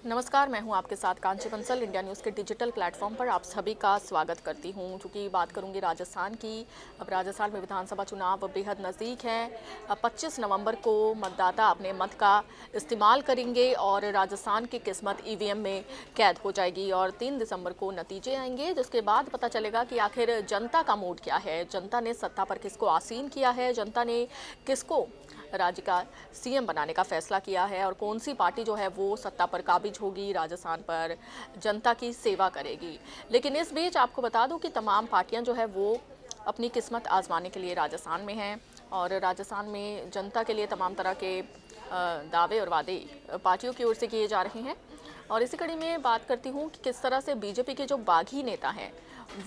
नमस्कार, मैं हूं आपके साथ कांची बंसल। इंडिया न्यूज़ के डिजिटल प्लेटफॉर्म पर आप सभी का स्वागत करती हूं। चूँकि बात करूंगी राजस्थान की। अब राजस्थान में विधानसभा चुनाव बेहद नज़दीक हैं। 25 नवंबर को मतदाता अपने मत का इस्तेमाल करेंगे और राजस्थान की किस्मत ईवीएम में कैद हो जाएगी और 3 दिसंबर को नतीजे आएंगे, जिसके बाद पता चलेगा कि आखिर जनता का मूड क्या है, जनता ने सत्ता पर किसको आसीन किया है, जनता ने किसको राज्य का सीएम बनाने का फैसला किया है और कौन सी पार्टी जो है वो सत्ता पर काबिज होगी, राजस्थान पर जनता की सेवा करेगी। लेकिन इस बीच आपको बता दूं कि तमाम पार्टियां जो है वो अपनी किस्मत आजमाने के लिए राजस्थान में हैं और राजस्थान में जनता के लिए तमाम तरह के दावे और वादे पार्टियों की ओर से किए जा रहे हैं। और इसी कड़ी में बात करती हूँ कि किस तरह से बीजेपी के जो बागी नेता हैं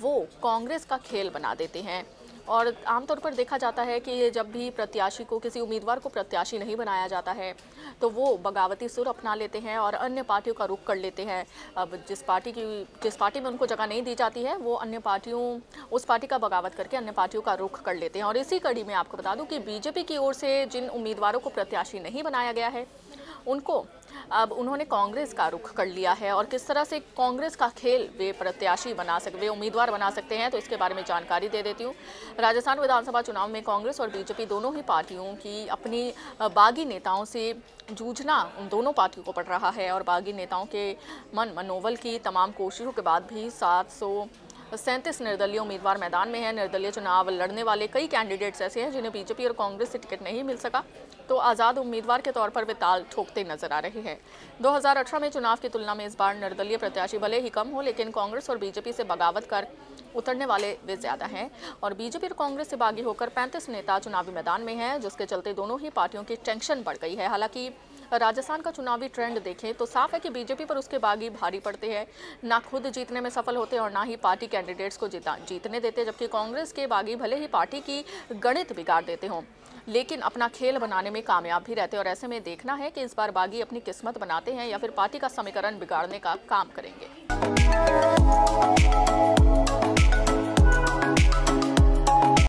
वो कांग्रेस का खेल बना देते हैं। और आमतौर पर देखा जाता है कि जब भी प्रत्याशी को, किसी उम्मीदवार को प्रत्याशी नहीं बनाया जाता है तो वो बगावती सुर अपना लेते हैं और अन्य पार्टियों का रुख कर लेते हैं। अब जिस पार्टी में उनको जगह नहीं दी जाती है वो उस पार्टी का बगावत करके अन्य पार्टियों का रुख कर लेते हैं। और इसी कड़ी में आपको बता दूं कि बीजेपी की ओर से जिन उम्मीदवारों को प्रत्याशी नहीं बनाया गया है उनको अब उन्होंने कांग्रेस का रुख कर लिया है। और किस तरह से कांग्रेस का खेल वे उम्मीदवार बना सकते हैं, तो इसके बारे में जानकारी दे देती हूँ। राजस्थान विधानसभा चुनाव में कांग्रेस और बीजेपी दोनों ही पार्टियों की अपनी बागी नेताओं से जूझना उन दोनों पार्टियों को पड़ रहा है और बागी नेताओं के मनोबल की तमाम कोशिशों के बाद भी 737 निर्दलीय उम्मीदवार मैदान में हैं। निर्दलीय चुनाव लड़ने वाले कई कैंडिडेट्स ऐसे हैं जिन्हें बीजेपी और कांग्रेस से टिकट नहीं मिल सका, तो आज़ाद उम्मीदवार के तौर पर वे ताल ठोकते नजर आ रहे हैं। 2018 में चुनाव की तुलना में इस बार निर्दलीय प्रत्याशी भले ही कम हो, लेकिन कांग्रेस और बीजेपी से बगावत कर उतरने वाले वे ज्यादा हैं और बीजेपी और कांग्रेस से बागी होकर 35 नेता चुनावी मैदान में हैं, जिसके चलते दोनों ही पार्टियों की टेंशन बढ़ गई है। हालांकि राजस्थान का चुनावी ट्रेंड देखें तो साफ है कि बीजेपी पर उसके बागी भारी पड़ते हैं, ना खुद जीतने में सफल होते और ना ही पार्टी कैंडिडेट्स को जीतने देते, जबकि कांग्रेस के बागी भले ही पार्टी की गणित बिगाड़ देते हों लेकिन अपना खेल बनाने में कामयाब भी रहते हैं। और ऐसे में देखना है कि इस बार बागी अपनी किस्मत बनाते हैं या फिर पार्टी का समीकरण बिगाड़ने का काम करेंगे।